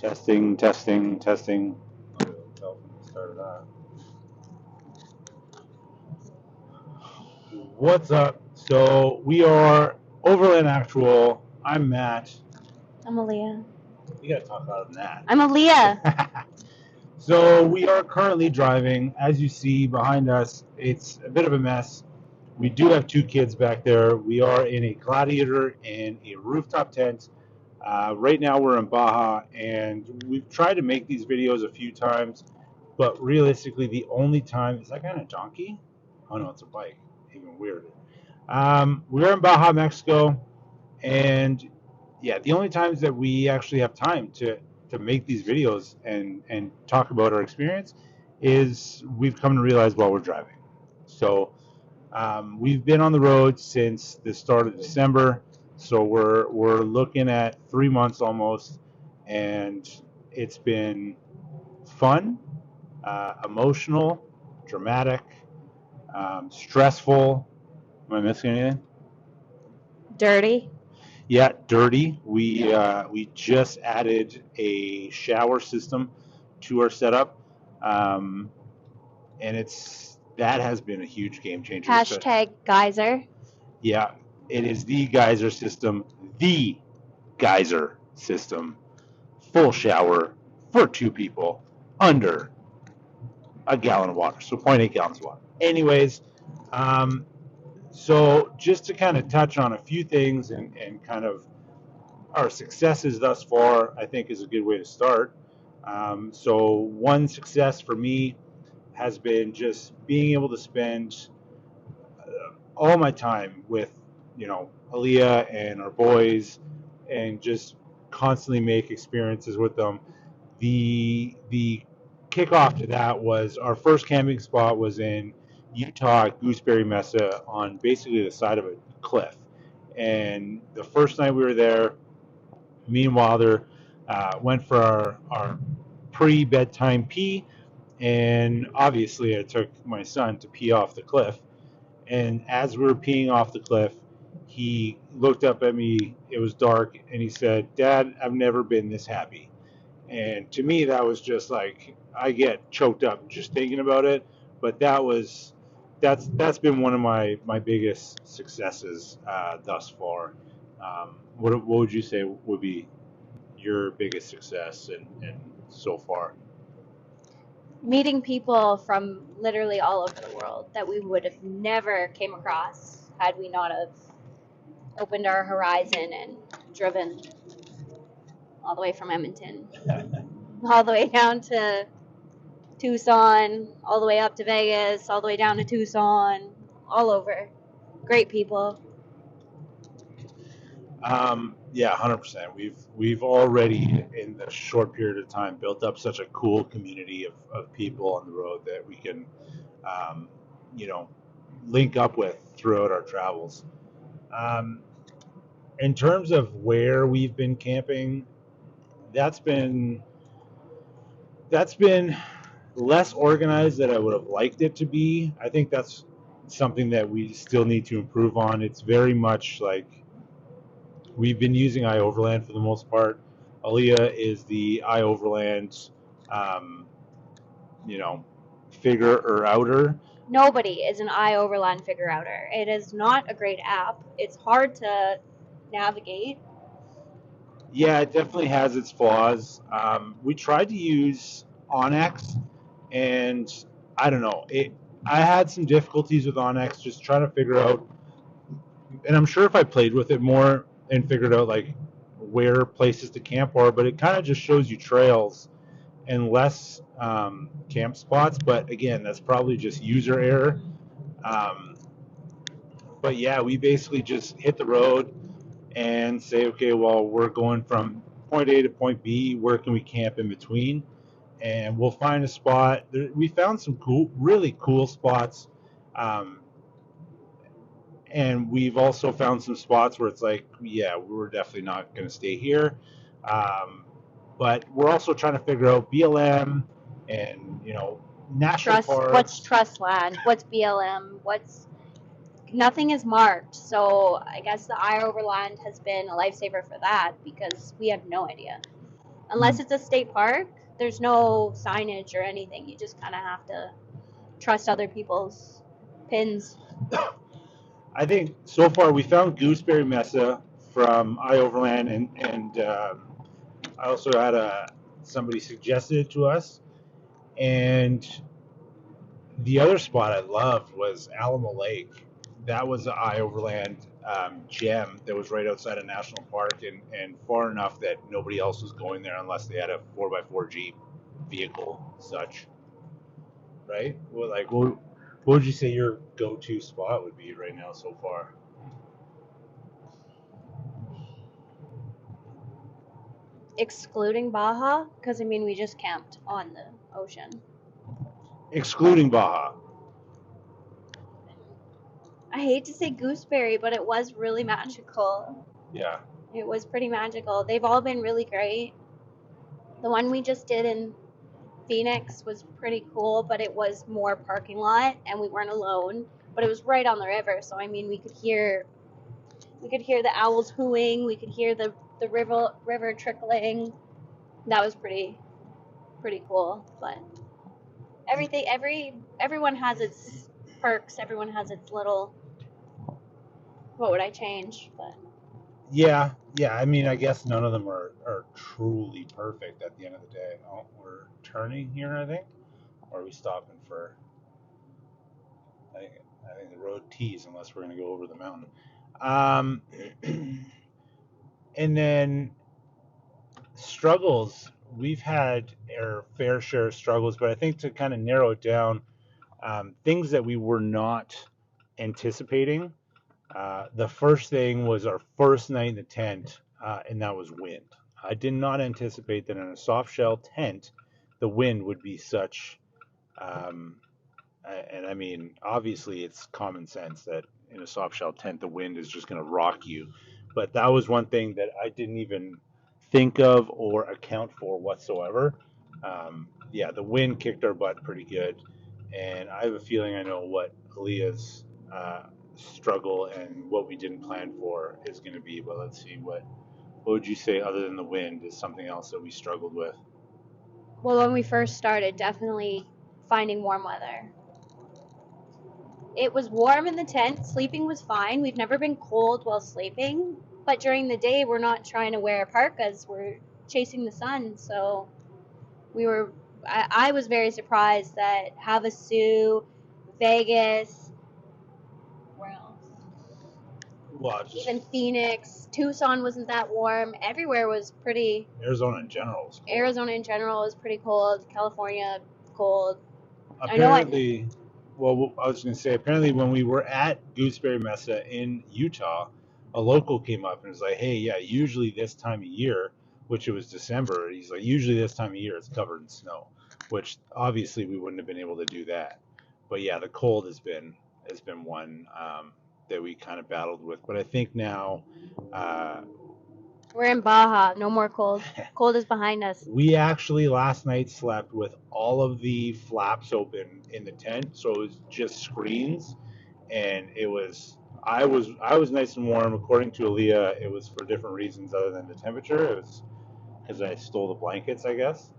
Testing, testing, testing. Start that. What's up? So we are Overland Actual. I'm Matt. I'm Aaliyah. You gotta talk louder than that. I'm Aaliyah. So we are currently driving. As you see behind us, it's a bit of a mess. We do have two kids back there. We are in a Gladiator and a rooftop tent. Right now we're in Baja, and we've tried to make these videos a few times, but realistically, the only time is that kind of donkey. Oh no, it's a bike. Even weirder. We're in Baja, Mexico, and yeah, the only times that we actually have time to make these videos and talk about our experience is we've come to realize while we're driving. So we've been on the road since the start of December, so we're looking at 3 months almost, and it's been fun, emotional, dramatic, stressful. Am I missing anything? Dirty. Yeah, dirty. We just added a shower system to our setup, and that has been a huge game changer. Hashtag geyser. Yeah, it is the geyser system. The geyser system. Full shower for two people under a gallon of water. So 0.8 gallons of water. Anyways, so just to kind of touch on a few things and kind of our successes thus far, I think is a good way to start. So one success for me has been just being able to spend all my time with, Aaliyah and our boys, and just constantly make experiences with them. The kickoff to that was our first camping spot was in Utah, Gooseberry Mesa, on basically the side of a cliff. And the first night we were there, me and Wilder went for our pre-bedtime pee, and obviously I took my son to pee off the cliff. And as we were peeing off the cliff, he looked up at me. It was dark, and he said, "Dad, I've never been this happy." And to me, that was just like, I get choked up just thinking about it. But that's been one of my biggest successes thus far. What would you say would be your biggest success and so far? Meeting people from literally all over the world that we would have never came across had we not have opened our horizon and driven all the way from Edmonton, all the way down to Tucson, all the way up to Vegas, all the way down to Tucson, all over. Great people. Yeah, 100%. We've already in the short period of time built up such a cool community of people on the road that we can, you know, link up with throughout our travels. In terms of where we've been camping, that's been less organized than I would have liked it to be. I think that's something that we still need to improve on. It's very much like we've been using iOverland for the most part. Aaliyah is the iOverland, figure or outer. Nobody is an iOverland figure outer. It is not a great app. It's hard to navigate. Yeah, it definitely has its flaws. We tried to use Onyx, and I don't know. I had some difficulties with Onyx, just trying to figure out. And I'm sure if I played with it more and figured out like where places to camp are, but it kind of just shows you trails and less camp spots. But again, that's probably just user error. But yeah, we basically just hit the road and say, okay, well, we're going from point A to point B. Where can we camp in between? And we'll find a spot. We found some really cool spots. And we've also found some spots where it's like, yeah, we're definitely not going to stay here. But we're also trying to figure out BLM and, national parks. What's trust land? What's BLM? Nothing is marked. So I guess the iOverland has been a lifesaver for that because we have no idea. Unless it's a state park, there's no signage or anything. You just kind of have to trust other people's pins. I think so far we found Gooseberry Mesa from Overland, and I also had somebody suggested it to us, and the other spot I loved was Alamo Lake. That was an Overland gem that was right outside a national park and far enough that nobody else was going there unless they had a 4x4 Jeep vehicle, such. Right? Well, like, what would you say your go-to spot would be right now so far? Excluding Baja, because I mean, we just camped on the ocean. Excluding Baja. I hate to say Gooseberry, but it was really magical. Yeah. It was pretty magical. They've all been really great. The one we just did in Phoenix was pretty cool, but it was more parking lot, and we weren't alone. But it was right on the river, so I mean, we could hear the owls hooing. We could hear the river trickling. That was pretty cool. But everyone has its perks. Everyone has its little. What would I change? But Yeah. I mean, I guess none of them are truly perfect at the end of the day. Oh, we're turning here, I think. Or are we stopping for? I think the road tees, unless we're going to go over the mountain. Um, and then struggles. We've had our fair share of struggles, but I think to kind of narrow it down, things that we were not anticipating. The first thing was our first night in the tent, and that was wind. I did not anticipate that in a soft shell tent, the wind would be such. Um, and I mean, obviously, it's common sense that in a soft shell tent, the wind is just going to rock you. But that was one thing that I didn't even think of or account for whatsoever. Yeah, the wind kicked our butt pretty good, and I have a feeling I know what Aaliyah's struggle and what we didn't plan for is going to be. But let's see, what would you say other than the wind is something else that we struggled with? well, when we first started, definitely finding warm weather. It was warm in the tent. Sleeping was fine. We've never been cold while sleeping, but during the day, we're not trying to wear parkas. We're chasing the sun. So I was very surprised that Havasu, Vegas, where else? Well, Even Phoenix, Tucson wasn't that warm. Everywhere was pretty. Arizona in general is cold. Arizona in general is pretty cold. California, cold. Apparently, well, I was going to say, apparently when we were at Gooseberry Mesa in Utah, a local came up and was like, hey, yeah, usually this time of year, which it was December, he's like, usually this time of year it's covered in snow, which obviously we wouldn't have been able to do that. But yeah, the cold has been one that we kind of battled with. But I think now we're in Baja. No more cold. Cold is behind us. we actually last night slept with all of the flaps open in the tent, so it was just screens, and I was nice and warm. According to Aaliyah, it was for different reasons other than the temperature. It was because I stole the blankets, I guess.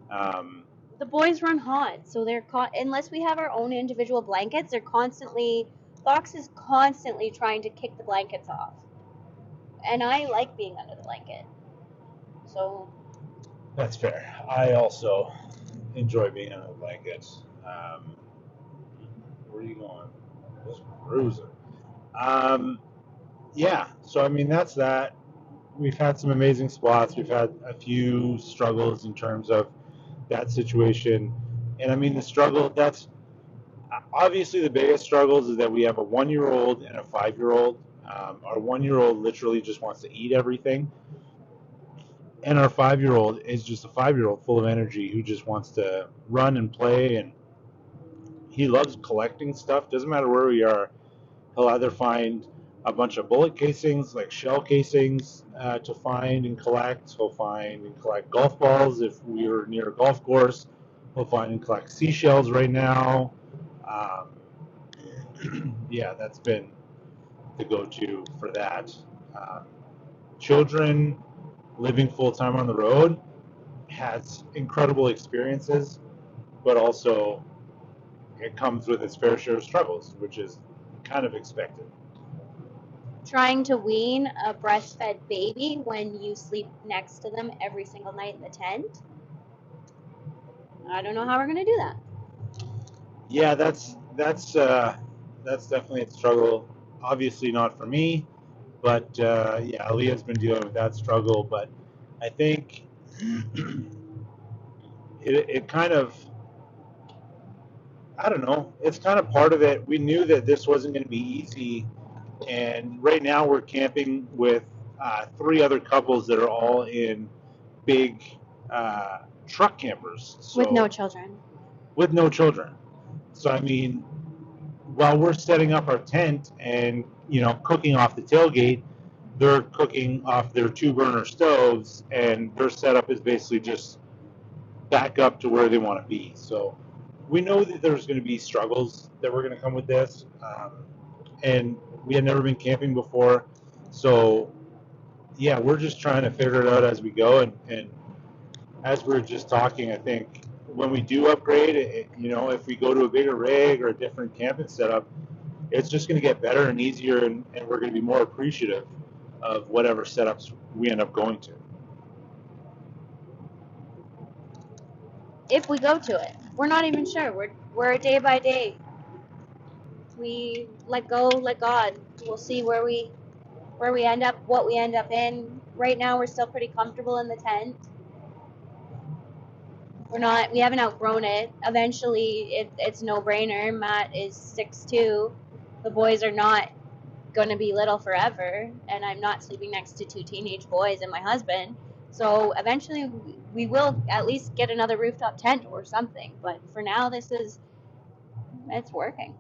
The boys run hot, so they're unless we have our own individual blankets, Fox is constantly trying to kick the blankets off. And I like being under the blanket. So that's fair. I also enjoy being under the blankets. Where are you going? Just cruising. Yeah, so I mean that's that. We've had some amazing spots. We've had a few struggles in terms of that situation, and I mean the struggle. That's obviously the biggest struggles is that we have a 1 year old and a 5 year old. Our 1 year old literally just wants to eat everything, and our 5 year old is just a 5 year old full of energy who just wants to run and play, and he loves collecting stuff. Doesn't matter where we are, he'll either find a bunch of bullet casings, like shell casings, to find and collect. He'll find and collect golf balls if we're near a golf course. He'll find and collect seashells right now. Yeah, that's been the go-to for that. Children living full-time on the road, has incredible experiences, but also it comes with its fair share of struggles, which is kind of expected. Trying to wean a breastfed baby when you sleep next to them every single night in the tent. I don't know how we're going to do that. Yeah, that's definitely a struggle. Obviously not for me, but yeah, Aaliyah's been dealing with that struggle. But I think it kind of, I don't know, it's kind of part of it. We knew that this wasn't going to be easy, and right now we're camping with three other couples that are all in big truck campers. So, with no children. With no children. So I mean, while we're setting up our tent and cooking off the tailgate, they're cooking off their 2 burner stoves, and their setup is basically just back up to where they want to be. So we know that there's going to be struggles that were going to come with this, and we had never been camping before, so yeah, we're just trying to figure it out as we go. And as we are just talking, I think when we do upgrade, if we go to a bigger rig or a different camping setup, it's just going to get better and easier, and we're going to be more appreciative of whatever setups we end up going to. If we go to it, we're not even sure. We're day by day. We let go, let God. We'll see where we end up, what we end up in. Right now, we're still pretty comfortable in the tent. We haven't outgrown it. Eventually, it's no brainer. Matt is 6'2". The boys are not going to be little forever, and I'm not sleeping next to 2 teenage boys and my husband. So eventually we will at least get another rooftop tent or something. But for now, it's working.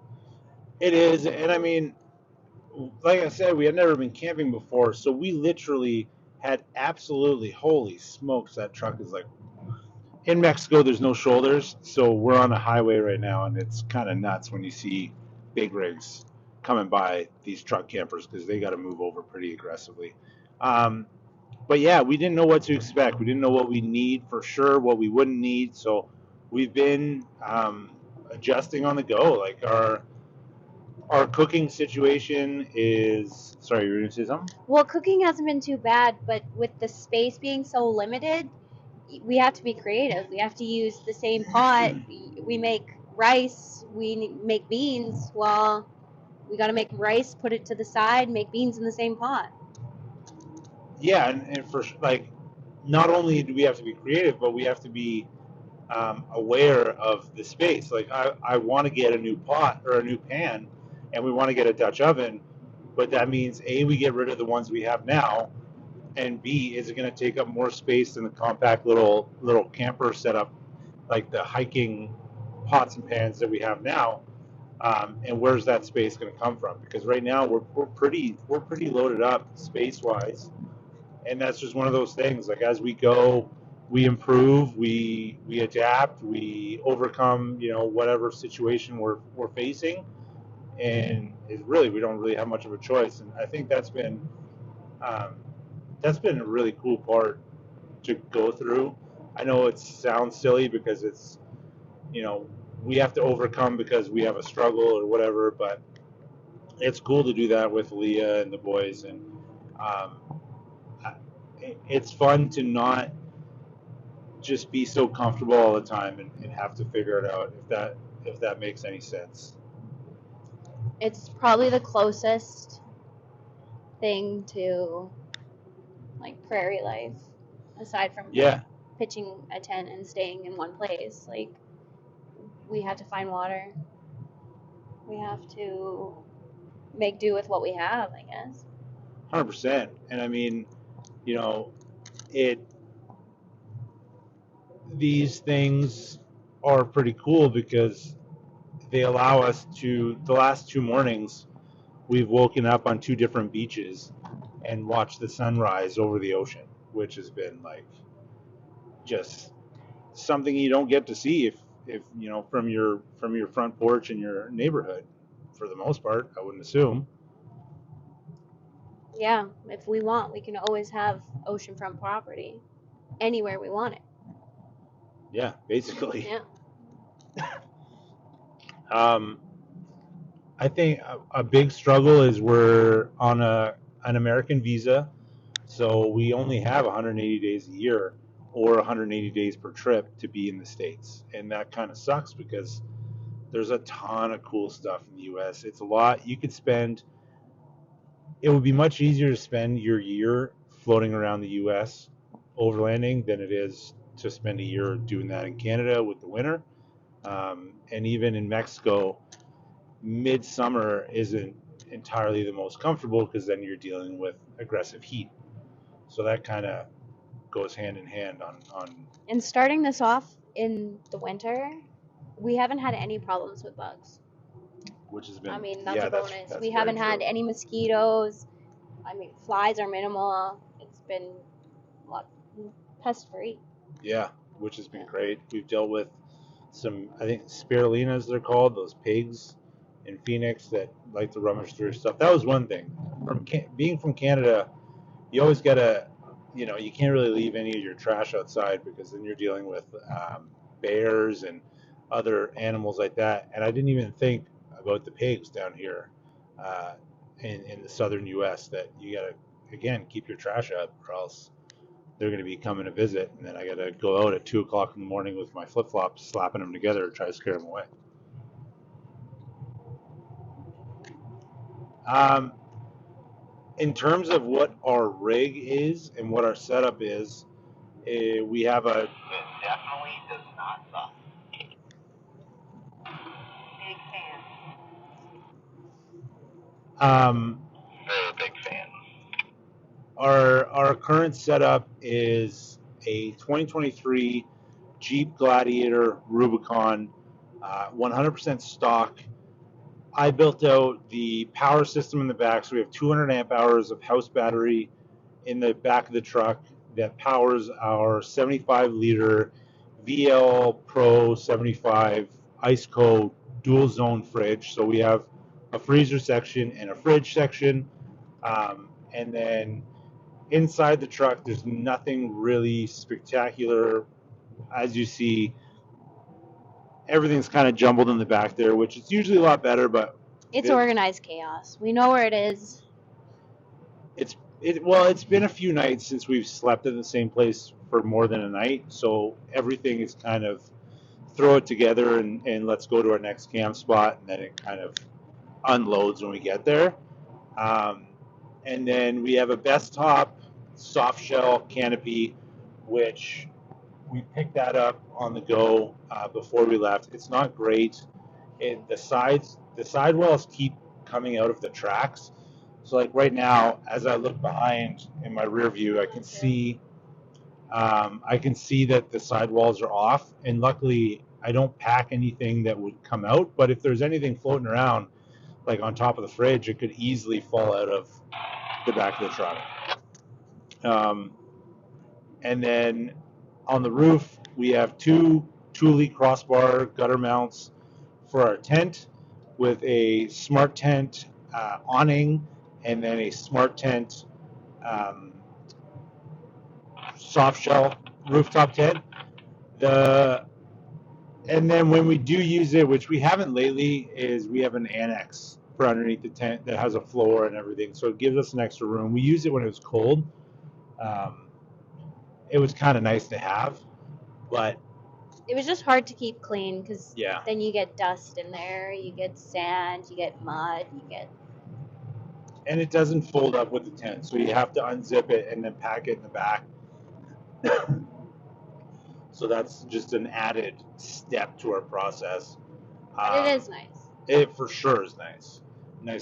It is, and I mean, like I said, we had never been camping before, so we literally had absolutely, holy smokes, that truck is like, in Mexico, there's no shoulders, so we're on the highway right now, and it's kind of nuts when you see big rigs coming by these truck campers, because they got to move over pretty aggressively. But yeah, we didn't know what to expect. We didn't know what we need for sure, what we wouldn't need, so we've been adjusting on the go. Like our cooking situation is, sorry, you were going to say something? Well, cooking hasn't been too bad, but with the space being so limited, we have to be creative. We have to use the same pot. We make rice, we make beans. Well, we got to make rice, put it to the side, make beans in the same pot. Yeah, and for like, not only do we have to be creative, but we have to be aware of the space. Like I want to get a new pot or a new pan, and we want to get a Dutch oven, but that means A, we get rid of the ones we have now, and B, is it going to take up more space than the compact little camper setup, like the hiking pots and pans that we have now. And where's that space going to come from? Because right now we're pretty loaded up space wise, and that's just one of those things. Like as we go, we improve, we adapt, we overcome, whatever situation we're facing, and it really, we don't really have much of a choice. And I think that's been a really cool part to go through. I know it sounds silly because it's, we have to overcome because we have a struggle or whatever, but it's cool to do that with Leah and the boys. And it's fun to not just be so comfortable all the time and have to figure it out, if that makes any sense. It's probably the closest thing to like Prairie Life, aside from pitching a tent and staying in one place. Like, we have to find water. We have to make do with what we have, I guess. 100%. And I mean, these things are pretty cool because they allow us to, the last 2 mornings, we've woken up on 2 different beaches and watched the sunrise over the ocean, which has been like just something you don't get to see if from your front porch in your neighborhood, for the most part, I wouldn't assume. Yeah, if we want, we can always have oceanfront property anywhere we want it. Yeah, basically. Yeah. I think a big struggle is we're on an American visa, so we only have 180 days a year or 180 days per trip to be in the States, and that kind of sucks because there's a ton of cool stuff in the U.S. It's a lot. You could spend. It would be much easier to spend your year floating around the U.S. overlanding than it is to spend a year doing that in Canada with the winter, and even in Mexico midsummer isn't entirely the most comfortable because then you're dealing with aggressive heat. So that kind of goes hand in hand on And starting this off in the winter, we haven't had any problems with bugs. which has I been, mean, that's yeah, a bonus. that's We very haven't had true. any mosquitoes. I mean, flies are minimal. It's been a lot pest free. Yeah, which has been Yeah. great. We've dealt with some, I think, spirulinas they're called, those pigs in Phoenix that like to rummage through stuff. That was one thing. From being from Canada, you always gotta, you can't really leave any of your trash outside because then you're dealing with bears and other animals like that. And I didn't even think about the pigs down here uh, in the southern U.S. that you gotta again keep your trash out or else they're going to be coming to visit, and then I got to go out at 2 o'clock in the morning with my flip flops, slapping them together to try to scare them away. Um, in terms of what our rig is and what our setup is, we have a. It definitely does not suck. Big fan. Very big fan. Our current setup is a 2023 Jeep Gladiator Rubicon, 100% stock. I built out the power system in the back, so we have 200 amp hours of house battery in the back of the truck that powers our 75 liter VL Pro 75 IceCo dual zone fridge. So we have a freezer section and a fridge section, and then inside the truck, there's nothing really spectacular. As you see, everything's kind of jumbled in the back there, which is usually a lot better, but It's organized chaos. We know where it is. It's been a few nights since we've slept in the same place for more than a night, so everything is kind of throw it together and let's go to our next camp spot, and then it kind of unloads when we get there. And then we have a best top soft shell canopy, which we picked that up on the go before we left. It's not great. The sidewalls keep coming out of the tracks. So like right now, as I look behind in my rear view, I can see that the sidewalls are off. And luckily, I don't pack anything that would come out. But if there's anything floating around, like on top of the fridge, it could easily fall out of the back of the truck. And then on the roof, we have two Thule crossbar gutter mounts for our tent with a smart tent awning and then a smart tent um, soft shell rooftop tent. And then when we do use it, which we haven't lately, is we have an annex for underneath the tent that has a floor and everything. So it gives us an extra room. We use it when it was cold. It was kind of nice to have, but it was just hard to keep clean because yeah, then you get dust in there, you get sand, you get mud, and it doesn't fold up with the tent, so you have to unzip it and then pack it in the back. So that's just an added step to our process. But it is nice. It for sure is nice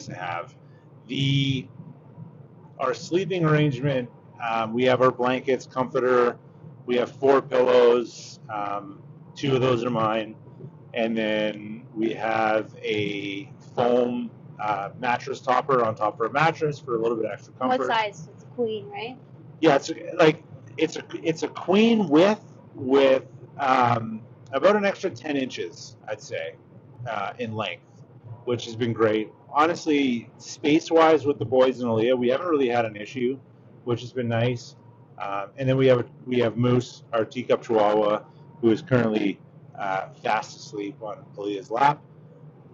to have. Our sleeping arrangement, we have our blankets, comforter, we have 4 pillows, 2 of those are mine, and then we have a foam mattress topper on top of our mattress for a little bit extra comfort. What size? It's a queen, right? Yeah, it's a queen with about an extra 10 inches, I'd say, in length, which has been great. Honestly, space-wise with the boys in Aaliyah, we haven't really had an issue, which has been nice. And then we have Moose, our teacup chihuahua, who is currently fast asleep on Aaliyah's lap.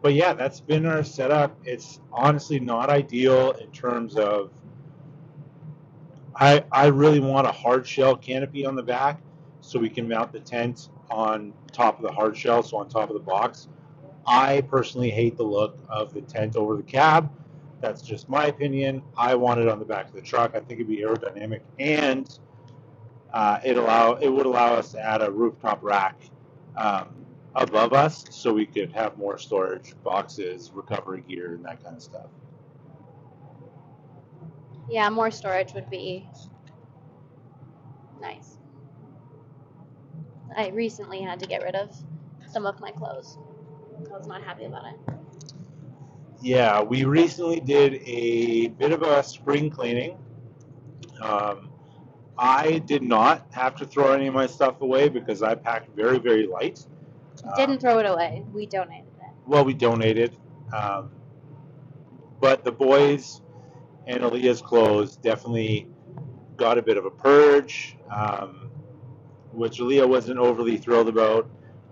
But yeah, that's been our setup. It's honestly not ideal in terms of I really want a hard shell canopy on the back so we can mount the tent on top of the hard shell, so on top of the box. I personally hate the look of the tent over the cab. That's just my opinion. I want it on the back of the truck. I think it'd be aerodynamic, and it would allow us to add a rooftop rack um, above us, so we could have more storage, boxes, recovery gear, and that kind of stuff. Yeah, more storage would be nice. I recently had to get rid of some of my clothes. I was not happy about it. Yeah, we recently did a bit of a spring cleaning. I did not have to throw any of my stuff away because I packed very, very light. Didn't throw it away. We donated it. Well, we donated. But the boys and Aaliyah's clothes definitely got a bit of a purge, which Aaliyah wasn't overly thrilled about.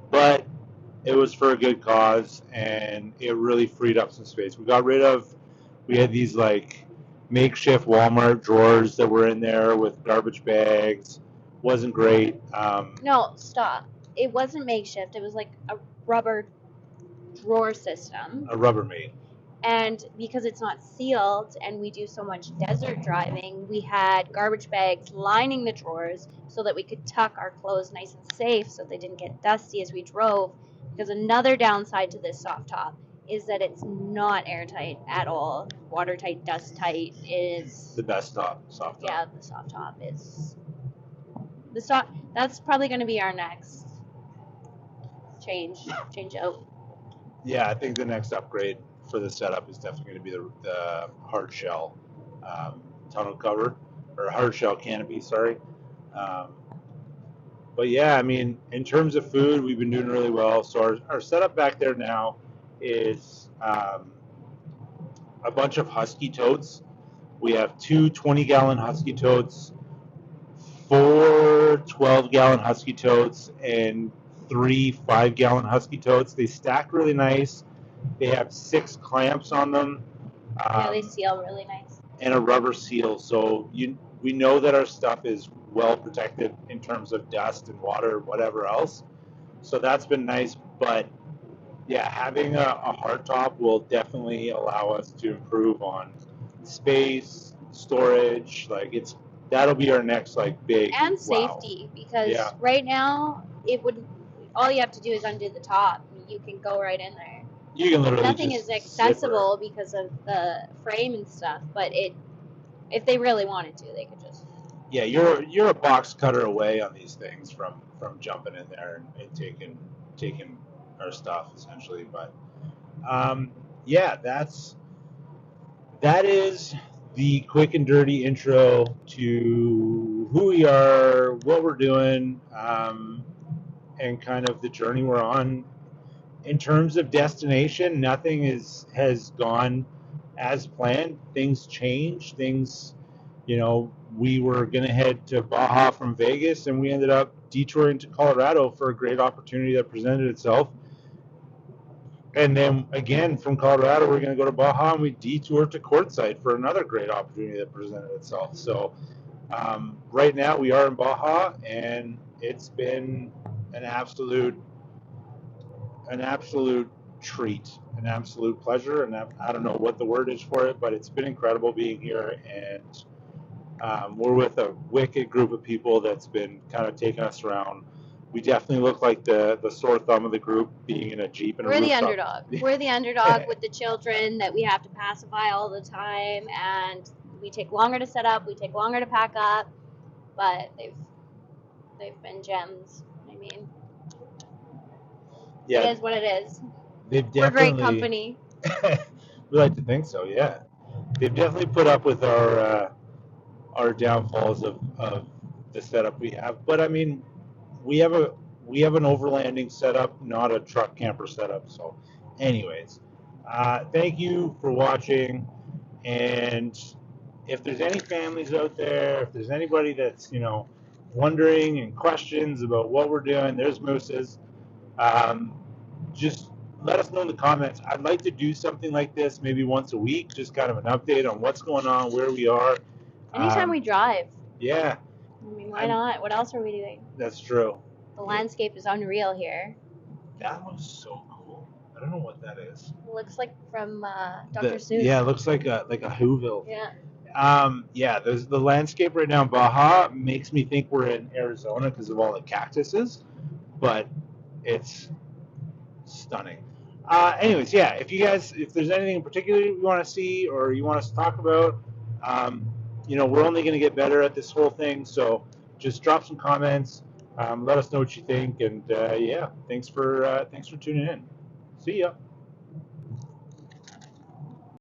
But it was for a good cause, and it really freed up some space. We had these like makeshift Walmart drawers that were in there with garbage bags. Wasn't great. No, stop. It wasn't makeshift. It was like a rubber drawer system. A Rubbermaid. And because it's not sealed and we do so much desert driving, we had garbage bags lining the drawers so that we could tuck our clothes nice and safe so they didn't get dusty as we drove. Because another downside to this soft top is that it's not airtight at all. Watertight, dust tight is The best soft top. Yeah, the soft top is that's probably going to be our next change out. Yeah, I think the next upgrade for the setup is definitely going to be the hard shell tonneau cover, or hard shell canopy, sorry. But yeah, I mean, in terms of food, we've been doing really well. So our setup back there now is a bunch of husky totes. We have two 20-gallon husky totes, four 12-gallon husky totes, and three 5-gallon husky totes. They stack really nice. They have 6 clamps on them. Yeah, they seal really nice. And a rubber seal, so we know that our stuff is well protected in terms of dust and water, whatever else. So that's been nice. But yeah, having a hard top will definitely allow us to improve on space, storage. Like that'll be our next like big and safety, because right now all you have to do is undo the top. You can go right in there. You can literally nothing is accessible because of the frame and stuff, but if they really wanted to, they could just. Yeah, you're a box cutter away on these things from jumping in there and taking our stuff essentially. But yeah, that is the quick and dirty intro to who we are, what we're doing, and kind of the journey we're on. In terms of destination, nothing has gone as planned. Things change. We were going to head to Baja from Vegas, and we ended up detouring to Colorado for a great opportunity that presented itself. And then again, from Colorado, we're going to go to Baja, and we detoured to Quartzsite for another great opportunity that presented itself. So right now we are in Baja, and it's been an absolute treat, an absolute pleasure, and I don't know what the word is for it, but it's been incredible being here, and we're with a wicked group of people that's been kind of taking us around. We definitely look like the sore thumb of the group, being in a Jeep and We're the underdog. We're the underdog with the children that we have to pacify all the time, and we take longer to set up, we take longer to pack up, but they've been gems. I mean, it is what it is. We're great company. We like to think so, yeah. They've definitely put up with our downfalls of the setup we have. But I mean, we have an overlanding setup, not a truck camper setup. So anyways, thank you for watching. And if there's any families out there, if there's anybody that's wondering and questions about what we're doing, there's Moose's. Just let us know in the comments. I'd like to do something like this maybe once a week, just kind of an update on what's going on, where we are. Anytime we drive. Yeah. I mean, why not? What else are we doing? That's true. The landscape is unreal here. That was so cool. I don't know what that is. It looks like from Dr. Seuss. Yeah, it looks like a Whoville. Yeah. Yeah, the landscape right now in Baja makes me think we're in Arizona because of all the cactuses, but it's stunning. Anyways, yeah, if there's anything in particular you want to see or you want us to talk about, we're only going to get better at this whole thing. So just drop some comments, let us know what you think, and yeah, thanks for tuning in. See ya.